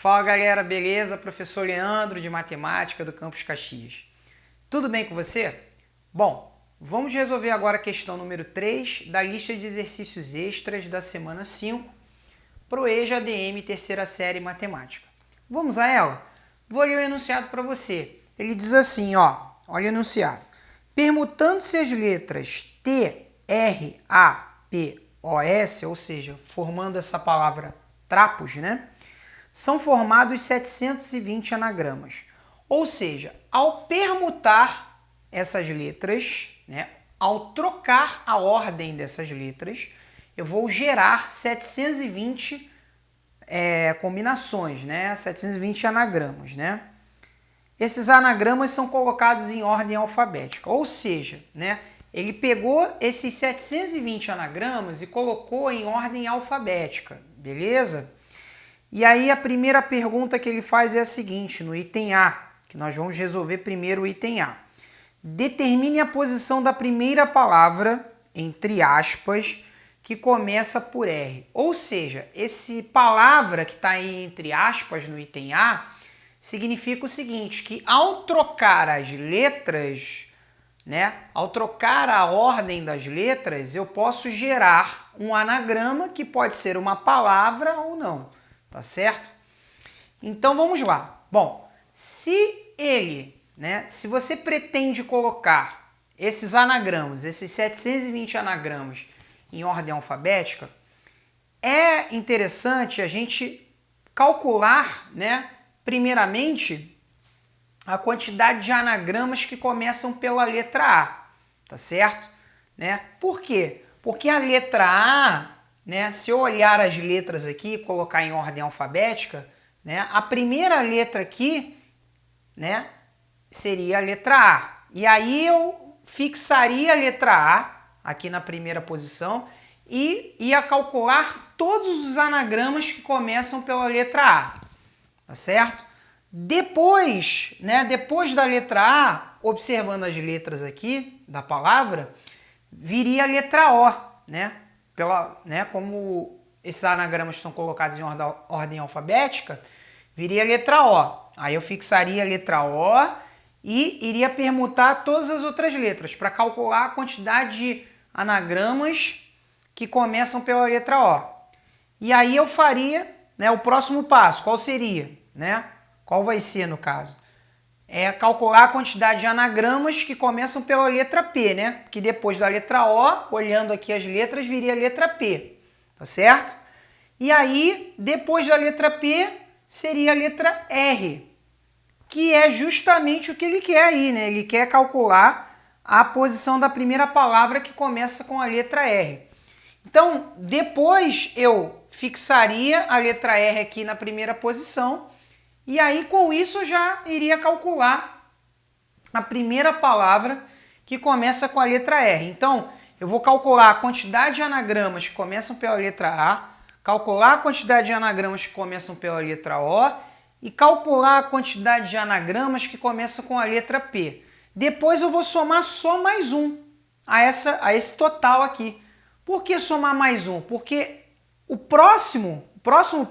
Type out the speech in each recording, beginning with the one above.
Fala galera, beleza? Professor Leandro de Matemática do Campus Caxias. Tudo bem com você? Bom, vamos resolver agora a questão número 3 da lista de exercícios extras da semana 5 para o EJA-ADM terceira série Matemática. Vamos a ela? Vou ler o enunciado para você. Ele diz assim, olha o enunciado. Permutando-se as letras T, R, A, P, O, S, ou seja, formando essa palavra trapos, né? São formados 720 anagramas. Ou seja, ao permutar essas letras, né, ao trocar a ordem dessas letras, eu vou gerar 720 combinações, né, 720 anagramas, né? Esses anagramas são colocados em ordem alfabética, ou seja, né, ele pegou esses 720 anagramas e colocou em ordem alfabética, beleza? E aí a primeira pergunta que ele faz é a seguinte, no item A, que nós vamos resolver primeiro o item A. Determine a posição da primeira palavra, entre aspas, que começa por R. Ou seja, esse palavra que está aí entre aspas no item A, significa o seguinte, que ao trocar as letras, né, ao trocar a ordem das letras, eu posso gerar um anagrama que pode ser uma palavra ou não. Tá certo? Então vamos lá. Bom, se você pretende colocar esses anagramas, esses 720 anagramas em ordem alfabética, é interessante a gente calcular, né, primeiramente, a quantidade de anagramas que começam pela letra A, tá certo? Né? Por quê? Porque a letra A, né, se eu olhar as letras aqui e colocar em ordem alfabética, né, a primeira letra aqui, né, seria a letra A. E aí eu fixaria a letra A aqui na primeira posição e ia calcular todos os anagramas que começam pela letra A. Tá certo? Depois, né, depois da letra A, observando as letras aqui da palavra, viria a letra O, né? Como esses anagramas estão colocados em ordem alfabética, viria a letra O. Aí eu fixaria a letra O e iria permutar todas as outras letras para calcular a quantidade de anagramas que começam pela letra O. E aí eu faria, né, o próximo passo. Qual seria? Né? Qual vai ser no caso? É calcular a quantidade de anagramas que começam pela letra P, né? Porque depois da letra O, olhando aqui as letras, viria a letra P, tá certo? E aí, depois da letra P, seria a letra R, que é justamente o que ele quer aí, né? Ele quer calcular a posição da primeira palavra que começa com a letra R. Então, depois eu fixaria a letra R aqui na primeira posição, e aí, com isso, eu já iria calcular a primeira palavra que começa com a letra R. Então, eu vou calcular a quantidade de anagramas que começam pela letra A, calcular a quantidade de anagramas que começam pela letra O e calcular a quantidade de anagramas que começam com a letra P. Depois eu vou somar só mais um a esse total aqui. Por que somar mais um? Porque o próximo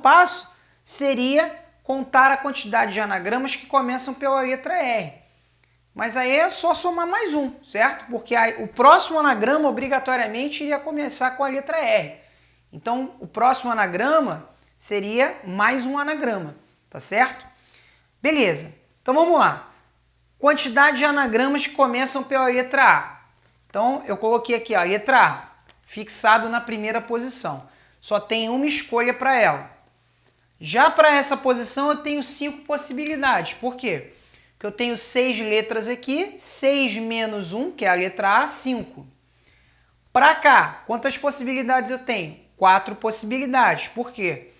passo seria contar a quantidade de anagramas que começam pela letra R. Mas aí é só somar mais um, certo? Porque o próximo anagrama obrigatoriamente iria começar com a letra R. Então, o próximo anagrama seria mais um anagrama, tá certo? Beleza. Então, vamos lá. Quantidade de anagramas que começam pela letra A. Então, eu coloquei aqui a letra A, fixado na primeira posição. Só tem uma escolha para ela. Já para essa posição eu tenho 5 possibilidades. Por quê? Porque eu tenho 6 letras aqui, 6 menos 1, que é a letra A, 5. Para cá, quantas possibilidades eu tenho? 4 possibilidades. Por quê?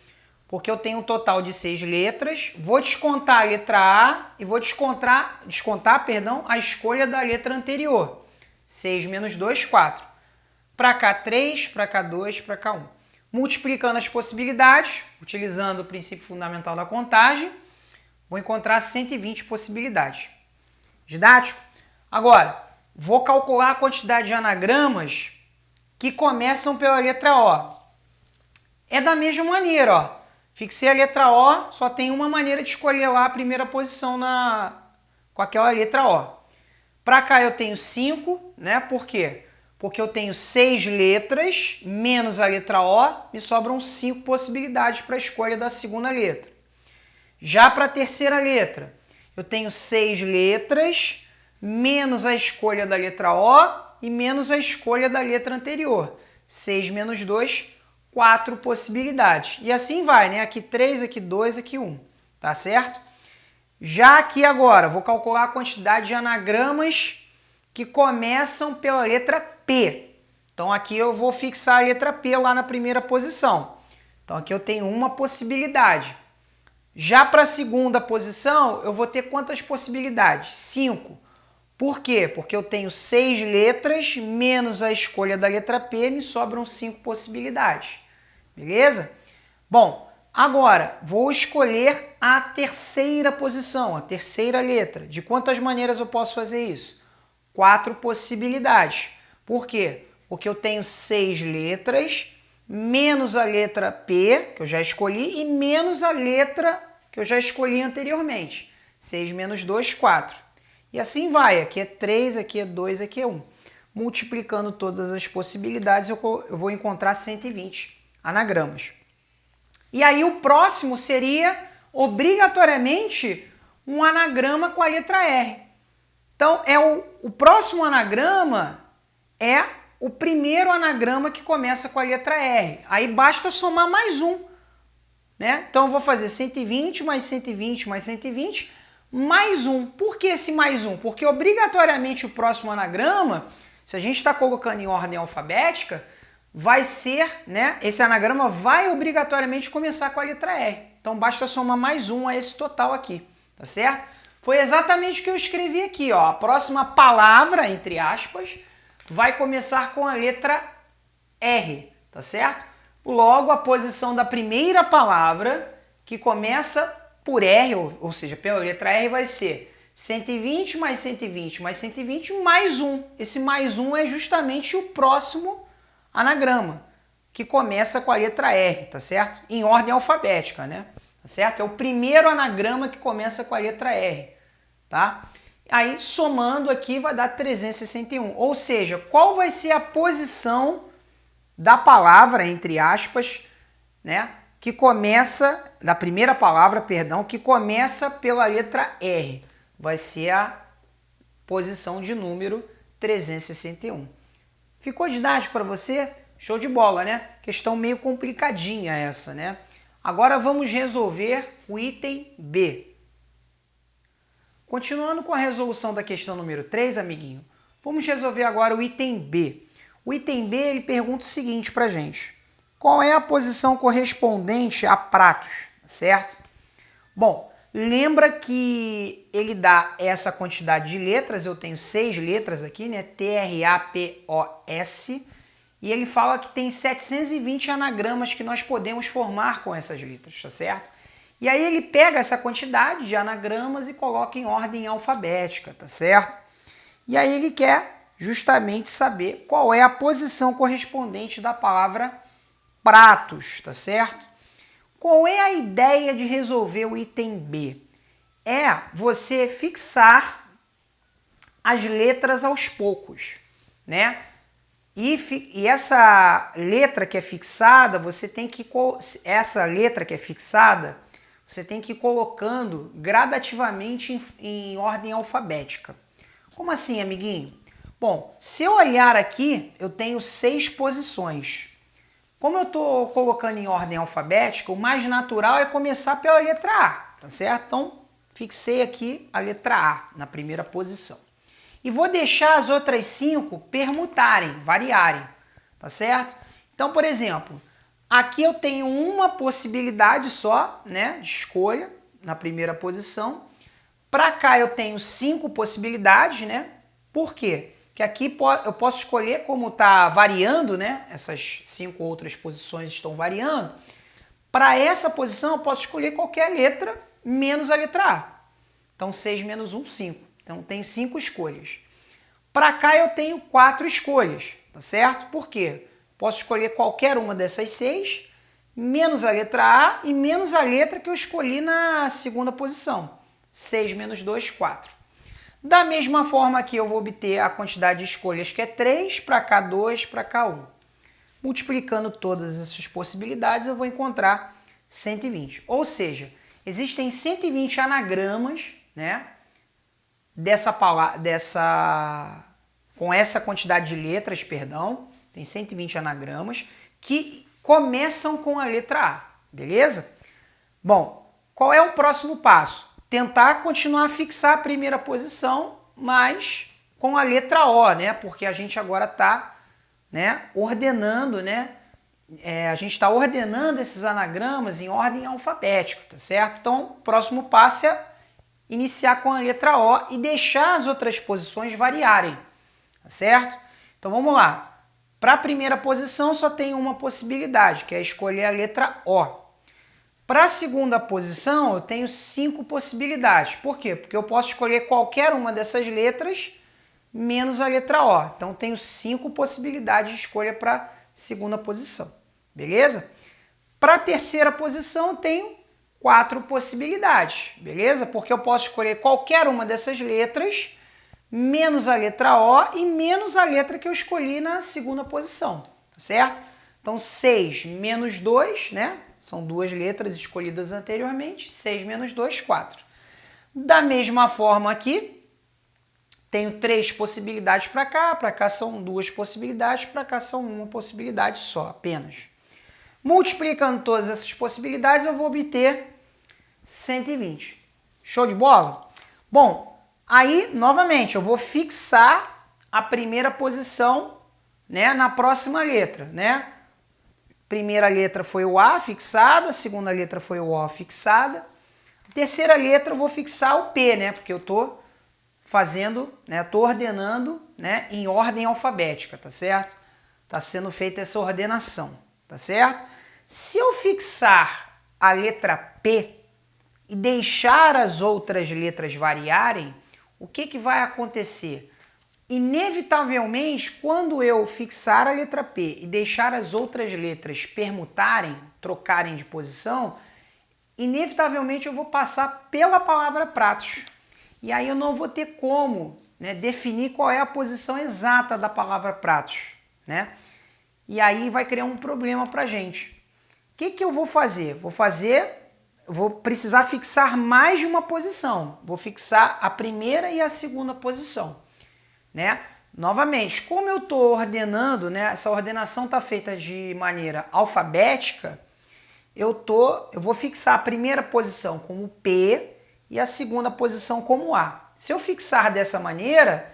Porque eu tenho um total de 6 letras, vou descontar a letra A e vou descontar a escolha da letra anterior. 6 menos 2, 4. Para cá 3, para cá 2, para cá 1. Multiplicando as possibilidades, utilizando o princípio fundamental da contagem, vou encontrar 120 possibilidades. Didático? Agora, vou calcular a quantidade de anagramas que começam pela letra O. É da mesma maneira, Fixei a letra O, só tem uma maneira de escolher lá a primeira posição com aquela letra O. Para cá eu tenho 5, né? Por quê? Porque eu tenho 6 letras, menos a letra O, me sobram 5 possibilidades para a escolha da segunda letra. Já para a terceira letra, eu tenho 6 letras, menos a escolha da letra O e menos a escolha da letra anterior. 6 menos 2, 4 possibilidades. E assim vai, né? Aqui 3, aqui 2, aqui 1. Tá certo? Já aqui agora, vou calcular a quantidade de anagramas que começam pela letra P. Então aqui eu vou fixar a letra P lá na primeira posição. Então aqui eu tenho uma possibilidade. Já para a segunda posição, eu vou ter quantas possibilidades? 5. Por quê? Porque eu tenho 6 letras, menos a escolha da letra P, me sobram 5 possibilidades. Beleza? Bom, agora vou escolher a terceira posição, a terceira letra. De quantas maneiras eu posso fazer isso? 4 possibilidades. Por quê? Porque eu tenho 6 letras, menos a letra P, que eu já escolhi, e menos a letra que eu já escolhi anteriormente. 6 menos 2, 4. E assim vai. Aqui é 3, aqui é 2, aqui é 1. Multiplicando todas as possibilidades, eu vou encontrar 120 anagramas. E aí o próximo seria, obrigatoriamente, um anagrama com a letra R. Então, o próximo anagrama é o primeiro anagrama que começa com a letra R. Aí basta somar mais um, né? Então, eu vou fazer 120 mais 120 mais 120 mais um. Por que esse mais um? Porque, obrigatoriamente, o próximo anagrama, se a gente está colocando em ordem alfabética, vai ser, né? Esse anagrama vai obrigatoriamente começar com a letra R. Então, basta somar mais um a esse total aqui, tá certo? Foi exatamente o que eu escrevi aqui, ó. A próxima palavra, entre aspas, vai começar com a letra R, tá certo? Logo, a posição da primeira palavra, que começa por R, ou seja, pela letra R, vai ser 120 mais 120 mais 120 mais 1. Esse mais 1 é justamente o próximo anagrama, que começa com a letra R, tá certo? Em ordem alfabética, né? Tá certo? É o primeiro anagrama que começa com a letra R, tá? Aí, somando aqui, vai dar 361. Ou seja, qual vai ser a posição da palavra, entre aspas, né? Que começa, da primeira palavra, perdão, que começa pela letra R. Vai ser a posição de número 361. Ficou didático para você? Show de bola, né? Questão meio complicadinha essa, né? Agora vamos resolver o item B. Continuando com a resolução da questão número 3, amiguinho, vamos resolver agora o item B. O item B, ele pergunta o seguinte pra gente. Qual é a posição correspondente a pratos, certo? Bom, lembra que ele dá essa quantidade de letras, eu tenho 6 letras aqui, né? T-R-A-P-O-S, e ele fala que tem 720 anagramas que nós podemos formar com essas letras, tá certo? E aí ele pega essa quantidade de anagramas e coloca em ordem alfabética, tá certo? E aí ele quer justamente saber qual é a posição correspondente da palavra pratos, tá certo? Qual é a ideia de resolver o item B? É você fixar as letras aos poucos, né? E essa letra que é fixada, você tem que ir colocando gradativamente em ordem alfabética. Como assim, amiguinho? Bom, se eu olhar aqui, eu tenho 6 posições. Como eu estou colocando em ordem alfabética, o mais natural é começar pela letra A, tá certo? Então, fixei aqui a letra A na primeira posição. E vou deixar as outras 5 permutarem, variarem, tá certo? Então, por exemplo, aqui eu tenho uma possibilidade só, né, de escolha na primeira posição. Para cá eu tenho 5 possibilidades, né? Por quê? Porque aqui eu posso escolher, como está variando, né? Essas 5 outras posições estão variando. Para essa posição eu posso escolher qualquer letra menos a letra A. Então 6 menos 1, 5. Então tenho 5 escolhas. Para cá eu tenho 4 escolhas, tá certo? Por quê? Posso escolher qualquer uma dessas 6 menos a letra A e menos a letra que eu escolhi na segunda posição. 6 menos 2, 4. Da mesma forma aqui eu vou obter a quantidade de escolhas que é 3, para cá 2, para cá 1. Multiplicando todas essas possibilidades eu vou encontrar 120. Ou seja, existem 120 anagramas, né, com essa quantidade de letras, perdão, tem 120 anagramas que começam com a letra A, beleza? Bom, qual é o próximo passo? Tentar continuar a fixar a primeira posição, mas com a letra O, né? Porque a gente agora está, né, ordenando, né? A gente está ordenando esses anagramas em ordem alfabética, tá certo? Então, o próximo passo é iniciar com a letra O e deixar as outras posições variarem, tá certo? Então, vamos lá. Para a primeira posição só tem uma possibilidade, que é escolher a letra O. Para a segunda posição eu tenho 5 possibilidades. Por quê? Porque eu posso escolher qualquer uma dessas letras menos a letra O. Então tenho 5 possibilidades de escolha para a segunda posição. Beleza? Para a terceira posição eu tenho 4 possibilidades. Beleza? Porque eu posso escolher qualquer uma dessas letras menos a letra O e menos a letra que eu escolhi na segunda posição, tá certo? Então 6 menos 2, né? São 2 letras escolhidas anteriormente, 6 menos 2, 4. Da mesma forma aqui, tenho 3 possibilidades para cá são 2 possibilidades, para cá são 1 possibilidade só, apenas. Multiplicando todas essas possibilidades, eu vou obter 120. Show de bola? Bom, aí, novamente, eu vou fixar a primeira posição, né, na próxima letra, né? Primeira letra foi o A fixada, a segunda letra foi o O fixada. A terceira letra eu vou fixar o P, né? Porque eu estou fazendo, né? Estou ordenando, né? Em ordem alfabética, tá certo? Está sendo feita essa ordenação, tá certo? Se eu fixar a letra P e deixar as outras letras variarem, o que vai acontecer? Inevitavelmente, quando eu fixar a letra P e deixar as outras letras permutarem, trocarem de posição, inevitavelmente eu vou passar pela palavra pratos. E aí eu não vou ter como, né, definir qual é a posição exata da palavra pratos, né? E aí vai criar um problema para a gente. O que eu vou fazer? Vou precisar fixar mais de uma posição. Vou fixar a primeira e a segunda posição, né? Novamente, como eu estou ordenando, né, essa ordenação está feita de maneira alfabética, eu vou fixar a primeira posição como P e a segunda posição como A. Se eu fixar dessa maneira,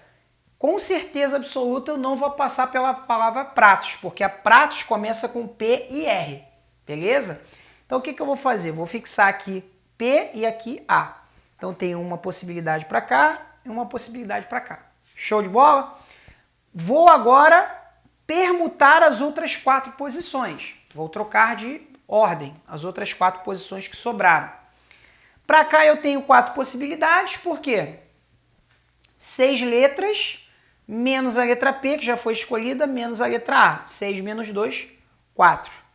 com certeza absoluta eu não vou passar pela palavra pratos, porque a pratos começa com P e R, beleza? Então o que eu vou fazer? Vou fixar aqui P e aqui A. Então tem uma possibilidade para cá e uma possibilidade para cá. Show de bola? Vou agora permutar as outras 4 posições. Vou trocar de ordem as outras 4 posições que sobraram. Para cá eu tenho 4 possibilidades, por quê? 6 letras, menos a letra P, que já foi escolhida, menos a letra A. 6 menos 2, 4.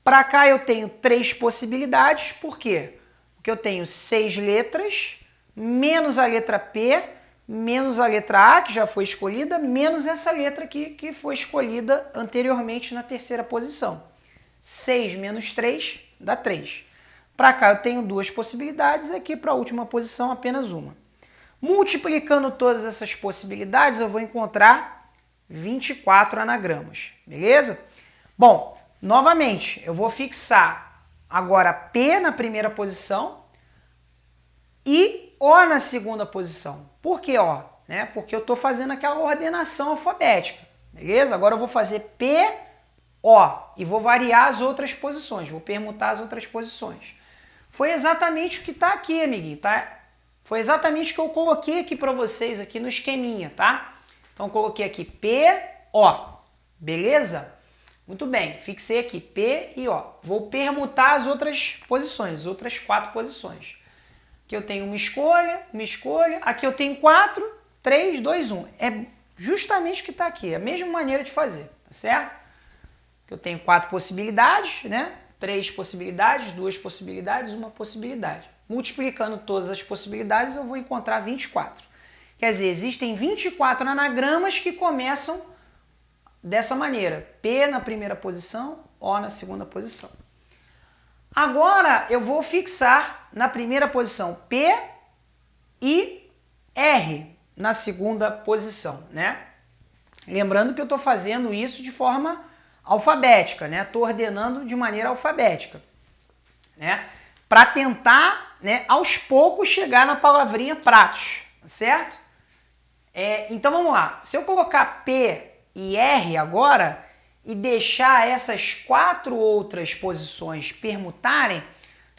Para cá eu tenho 3 possibilidades, por quê? Porque eu tenho 6 letras, menos a letra P, menos a letra A, que já foi escolhida, menos essa letra aqui, que foi escolhida anteriormente na terceira posição. 6 menos 3 dá 3. Para cá eu tenho 2 possibilidades, aqui para a última posição apenas uma. Multiplicando todas essas possibilidades, eu vou encontrar 24 anagramas, beleza? Bom, novamente, eu vou fixar agora P na primeira posição e O na segunda posição. Por que O? Né? Porque eu estou fazendo aquela ordenação alfabética, beleza? Agora eu vou fazer P, O e vou variar as outras posições, vou permutar as outras posições. Foi exatamente o que está aqui, amiguinho, tá? Foi exatamente o que eu coloquei aqui para vocês aqui no esqueminha, tá? Então coloquei aqui P, O, beleza? Muito bem, fixei aqui P e O. Vou permutar as outras posições, as outras 4 posições. Aqui eu tenho uma escolha, aqui eu tenho 4, 3, 2, 1. É justamente o que está aqui, é a mesma maneira de fazer, tá certo? Aqui eu tenho 4 possibilidades, né? 3 possibilidades, 2 possibilidades, 1 possibilidade. Multiplicando todas as possibilidades, eu vou encontrar 24. Quer dizer, existem 24 anagramas que começam dessa maneira. P na primeira posição, O na segunda posição. Agora, eu vou fixar na primeira posição P e R na segunda posição, né? Lembrando que eu estou fazendo isso de forma alfabética, né? Estou ordenando de maneira alfabética, né? Para tentar, né, aos poucos chegar na palavrinha pratos, certo? Então vamos lá. Se eu colocar P e R agora e deixar essas 4 outras posições permutarem,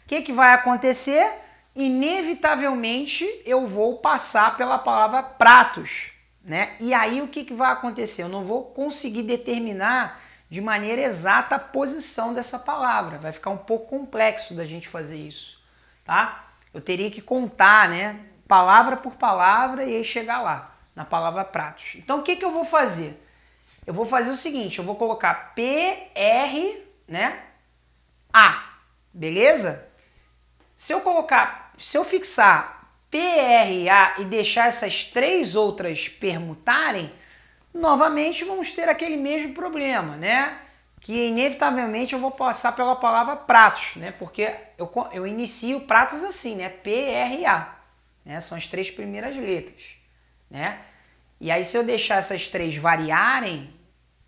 o que vai acontecer? Inevitavelmente eu vou passar pela palavra pratos, né? E aí o que vai acontecer? Eu não vou conseguir determinar de maneira exata a posição dessa palavra. Vai ficar um pouco complexo da gente fazer isso, tá? Eu teria que contar, né, palavra por palavra e aí chegar lá, na palavra pratos. Então o que eu vou fazer? Eu vou fazer o seguinte, eu vou colocar PR, né, A, beleza? Se eu fixar PRA e deixar essas 3 outras permutarem, novamente vamos ter aquele mesmo problema, né? Que inevitavelmente eu vou passar pela palavra pratos, né? Porque eu inicio pratos assim, né? PRA, né? São as 3 primeiras letras, né? E aí se eu deixar essas 3 variarem,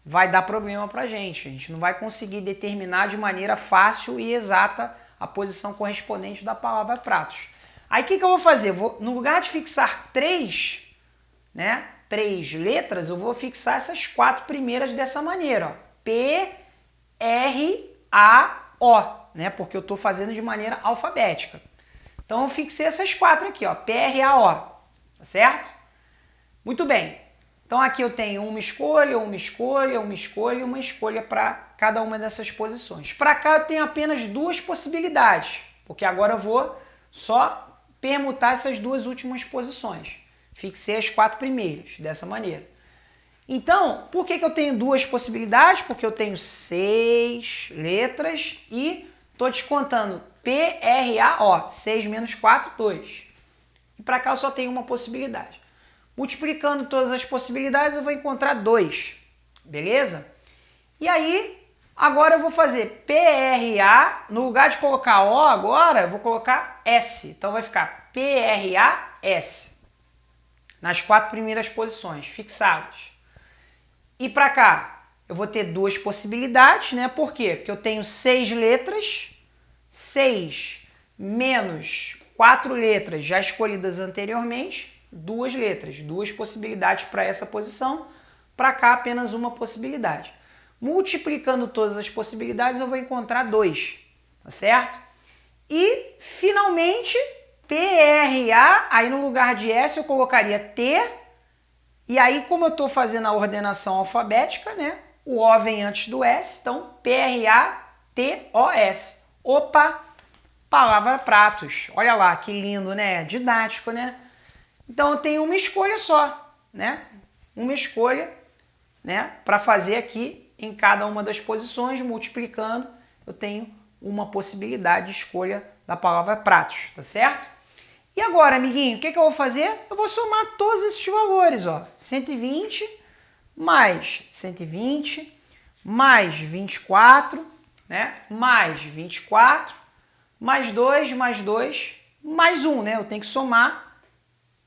vai dar problema pra gente. A gente não vai conseguir determinar de maneira fácil e exata a posição correspondente da palavra pratos. Aí o que eu vou fazer? No lugar de fixar 3, né? 3 letras, eu vou fixar essas 4 primeiras dessa maneira, ó. P, R, A, O, né? Porque eu estou fazendo de maneira alfabética. Então eu fixei essas 4 aqui, ó, P, R, A, O, tá certo? Muito bem. Então aqui eu tenho uma escolha, uma escolha, uma escolha, uma escolha para cada uma dessas posições. Para cá eu tenho apenas 2 possibilidades, porque agora eu vou só permutar essas 2 últimas posições. Fixei as 4 primeiras, dessa maneira. Então, por que eu tenho 2 possibilidades? Porque eu tenho 6 letras e estou descontando P, R, A, O. 6 menos 4, 2. E para cá eu só tenho uma possibilidade. Multiplicando todas as possibilidades, eu vou encontrar 2. Beleza? E aí, agora eu vou fazer PRA, no lugar de colocar O agora, eu vou colocar S. Então vai ficar PRAS. Nas 4 primeiras posições, fixadas. E para cá, eu vou ter 2 possibilidades, né? Por quê? Porque eu tenho 6 letras, 6 menos 4 letras já escolhidas anteriormente, 2 letras, 2 possibilidades para essa posição, para cá apenas uma possibilidade. Multiplicando todas as possibilidades, eu vou encontrar 2, tá certo? E, finalmente, PRA, aí no lugar de S eu colocaria T, e aí como eu estou fazendo a ordenação alfabética, né, o O vem antes do S, então PRATOS. Opa, palavra pratos. Olha lá, que lindo, né? Didático, né? Então eu tenho uma escolha só, né? Uma escolha, né, para fazer aqui em cada uma das posições, multiplicando, eu tenho uma possibilidade de escolha da palavra pratos, tá certo? E agora, amiguinho, o que eu vou fazer? Eu vou somar todos esses valores, ó. 120 mais 120 mais 24, né? Mais 24, mais 2, mais 2, mais 1, né? Eu tenho que somar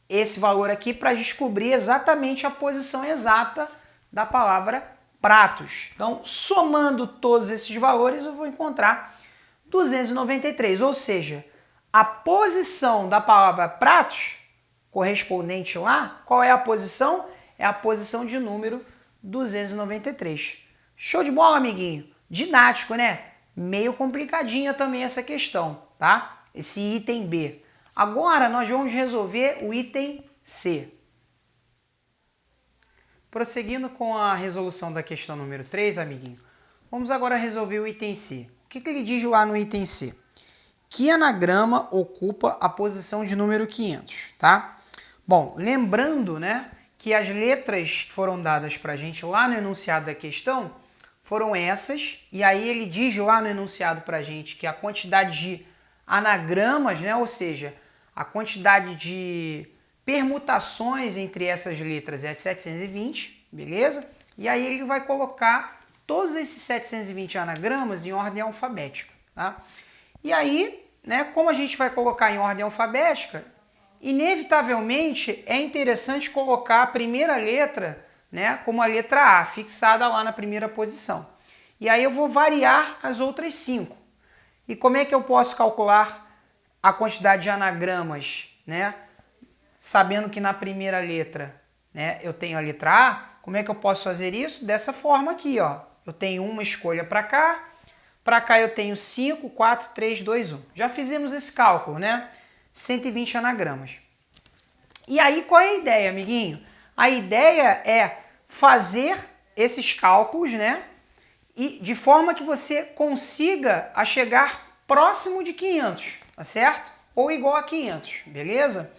esse valor aqui para descobrir exatamente a posição exata da palavra pratos. Então, somando todos esses valores, eu vou encontrar 293, ou seja, a posição da palavra pratos, correspondente lá, qual é a posição? É a posição de número 293. Show de bola, amiguinho? Didático, né? Meio complicadinha também essa questão, tá? Esse item B. Agora nós vamos resolver o item C. Prosseguindo com a resolução da questão número 3, amiguinho, vamos agora resolver o item C. O que ele diz lá no item C? Que anagrama ocupa a posição de número 500, tá? Bom, lembrando, né, que as letras que foram dadas para a gente lá no enunciado da questão foram essas, e aí ele diz lá no enunciado pra gente que a quantidade de anagramas, né, ou seja, a quantidade de permutações entre essas letras é 720, beleza? E aí ele vai colocar todos esses 720 anagramas em ordem alfabética, tá? E aí, né, como a gente vai colocar em ordem alfabética, inevitavelmente é interessante colocar a primeira letra, né, como a letra A, fixada lá na primeira posição. E aí eu vou variar as outras 5. E como é que eu posso calcular a quantidade de anagramas, né? Sabendo que na primeira letra, né, eu tenho a letra A, como é que eu posso fazer isso? Dessa forma aqui, ó. Eu tenho uma escolha para cá eu tenho 5, 4, 3, 2, 1. Já fizemos esse cálculo, né? 120 anagramas. E aí, qual é a ideia, amiguinho? A ideia é fazer esses cálculos, né? E de forma que você consiga a chegar próximo de 500, tá certo? Ou igual a 500, beleza?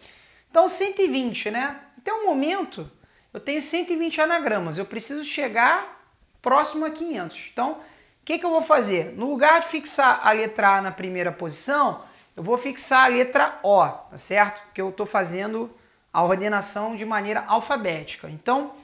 Então, 120, né? Até o momento, eu tenho 120 anagramas. Eu preciso chegar próximo a 500. Então, o que eu vou fazer? No lugar de fixar a letra A na primeira posição, eu vou fixar a letra O, tá certo? Porque eu estou fazendo a ordenação de maneira alfabética. Então,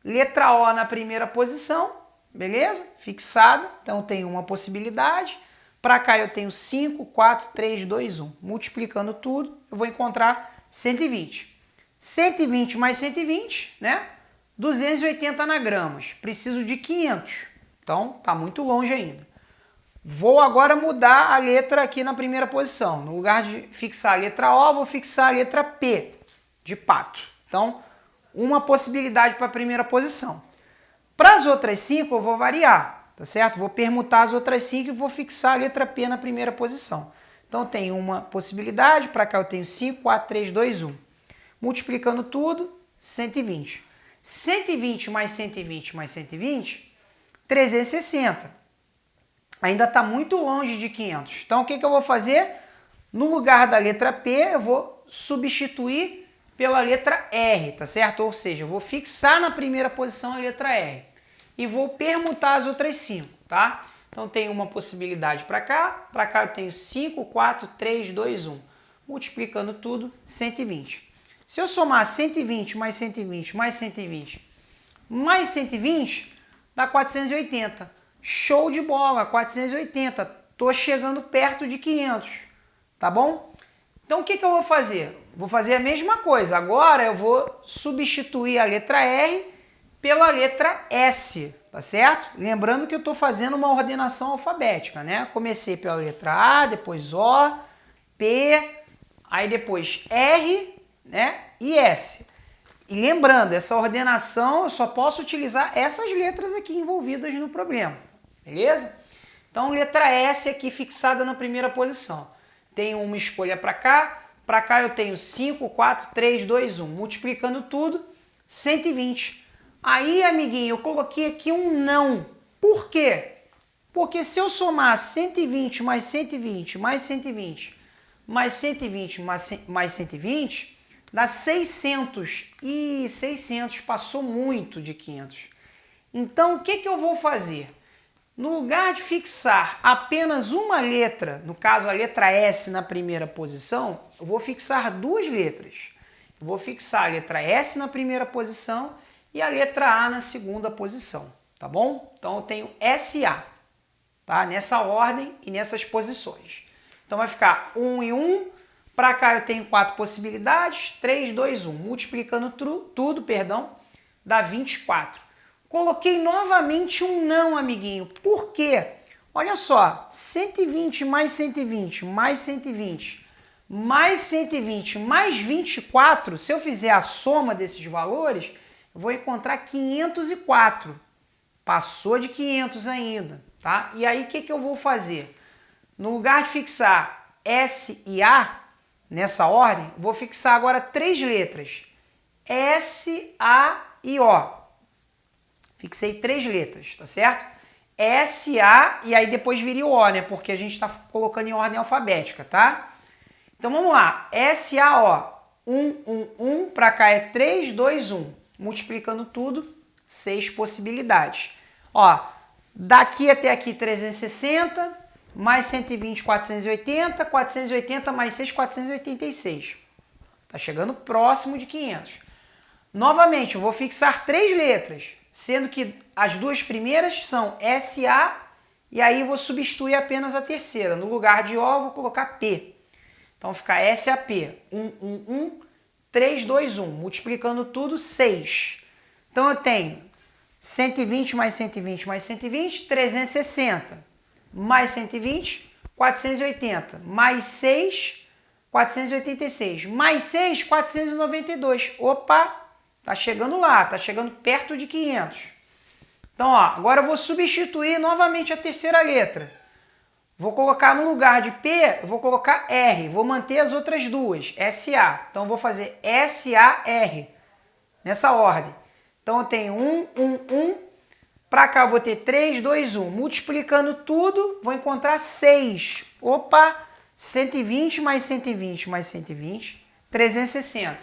letra O na primeira posição, beleza? Fixada. Então, eu tenho uma possibilidade. Para cá eu tenho 5, 4, 3, 2, 1. Multiplicando tudo, eu vou encontrar 120. 120 mais 120, né? 280 anagramas. Preciso de 500. Então, tá muito longe ainda. Vou agora mudar a letra aqui na primeira posição. No lugar de fixar a letra O, vou fixar a letra P, de pato. Então, uma possibilidade para a primeira posição. Para as outras 5, eu vou variar, tá certo? Vou permutar as outras 5 e vou fixar a letra P na primeira posição. Então, eu tenho uma possibilidade, para cá eu tenho 5, 4, 3, 2, 1. Multiplicando tudo, 120. 120 mais 120 mais 120, 360. Ainda está muito longe de 500. Então, o que eu vou fazer? No lugar da letra P, eu vou substituir pela letra R, tá certo? Ou seja, eu vou fixar na primeira posição a letra R. E vou permutar as outras 5, tá? Então, tem uma possibilidade para cá eu tenho 5, 4, 3, 2, 1. Multiplicando tudo, 120. Se eu somar 120 mais 120 mais 120 mais 120, dá 480. Show de bola, 480. Tô chegando perto de 500, tá bom? Então, o que eu vou fazer? Vou fazer a mesma coisa. Agora eu vou substituir a letra R pela letra S, tá certo? Lembrando que eu estou fazendo uma ordenação alfabética, né? Comecei pela letra A, depois O, P, aí depois R, né? E S. E lembrando, essa ordenação eu só posso utilizar essas letras aqui envolvidas no problema, beleza? Então, letra S aqui fixada na primeira posição. Tenho uma escolha para cá eu tenho 5, 4, 3, 2, 1. Multiplicando tudo, 120. Aí, amiguinho, eu coloquei aqui um não. Por quê? Porque se eu somar 120 mais 120 mais 120 mais 120 mais 120, dá 600. E 600 passou muito de 500. Então, o que eu vou fazer? No lugar de fixar apenas uma letra, no caso a letra S na primeira posição, eu vou fixar duas letras. Eu vou fixar a letra S na primeira posição e a letra A na segunda posição, tá bom? Então eu tenho SA, tá? Nessa ordem e nessas posições. Então vai ficar 1 e 1, para cá eu tenho 4 possibilidades, 3, 2, 1. Multiplicando tudo, dá 24. Coloquei novamente um não, amiguinho. Por quê? Olha só, 120 mais 120 mais 120 mais 120 mais 24, se eu fizer a soma desses valores, eu vou encontrar 504. Passou de 500 ainda, tá? E aí o que eu vou fazer? No lugar de fixar S e A, nessa ordem, vou fixar agora 3 letras. S, A e O. Fixei 3 letras, tá certo? S, A e aí depois viria o O, né? Porque a gente está colocando em ordem alfabética, tá? Então vamos lá. S, A, O. 1, 1, 1. Para cá é 3, 2, 1. Multiplicando tudo, 6 possibilidades. Ó, Daqui até aqui 360, mais 120, 480, 480 mais 6, 486. Tá chegando próximo de 500. Novamente, eu vou fixar 3 letras, sendo que as duas primeiras são SA e aí eu vou substituir apenas a terceira. No lugar de O, eu vou colocar P. Então fica SAP, 3, 2, 1. Multiplicando tudo, 6. Então eu tenho 120 mais 120 mais 120, 360. Mais 120, 480. Mais 6, 486. Mais 6, 492. Opa, tá chegando lá, tá chegando perto de 500. Então, ó, agora eu vou substituir novamente a terceira letra. Vou colocar no lugar de P, eu vou colocar R. Vou manter as outras duas, SA. Então, eu vou fazer SAR, nessa ordem. Então, eu tenho 1. Para cá, eu vou ter 3, 2, 1. Multiplicando tudo, vou encontrar 6. Opa, 120 mais 120 mais 120, 360.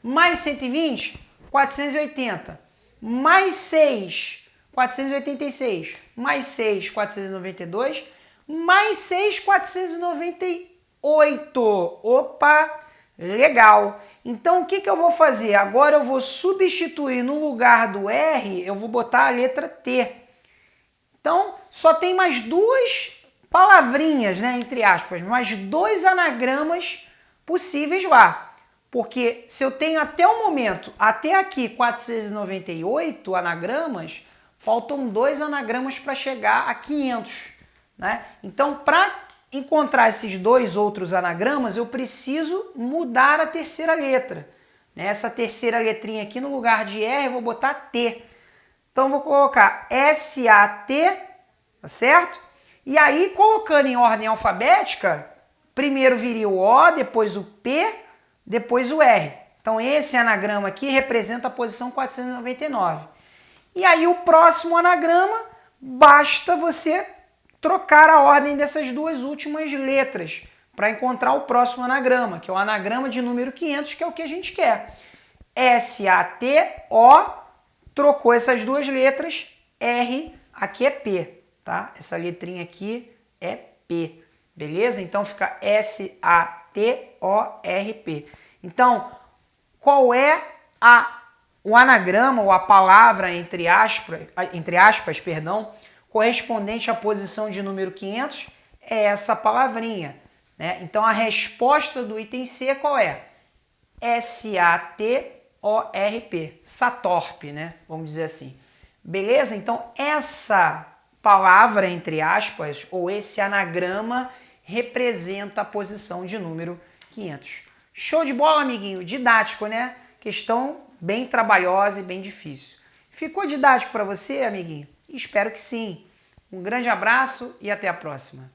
Mais 120, 480. Mais 6, 486. Mais 6, 492. Mais 6, 498. Opa, legal. Então, o que eu vou fazer? Agora eu vou substituir no lugar do R, eu vou botar a letra T. Então, só tem mais duas palavrinhas, né, entre aspas, mais 2 anagramas possíveis lá. Porque se eu tenho até o momento, até aqui, 498 anagramas, faltam 2 anagramas para chegar a 500. Né? Então, para encontrar esses 2 outros anagramas, eu preciso mudar a terceira letra. Né? Essa terceira letrinha aqui, no lugar de R, eu vou botar T. Então, eu vou colocar SAT, tá certo? E aí, colocando em ordem alfabética, primeiro viria o O, depois o P, depois o R. Então, esse anagrama aqui representa a posição 499. E aí, o próximo anagrama, basta você trocar a ordem dessas duas últimas letras para encontrar o próximo anagrama, que é o anagrama de número 500, que é o que a gente quer. SATO, trocou essas duas letras, R, aqui é P, tá? Essa letrinha aqui é P, beleza? Então fica SATORP. Então, qual é o anagrama ou a palavra, entre aspas, correspondente à posição de número 500 é essa palavrinha. Né? Então, a resposta do item C qual é? SATORP, SATORP, né? Vamos dizer assim. Beleza? Então, essa palavra, entre aspas, ou esse anagrama, representa a posição de número 500. Show de bola, amiguinho? Didático, né? Questão bem trabalhosa e bem difícil. Ficou didático para você, amiguinho? Espero que sim. Um grande abraço e até a próxima.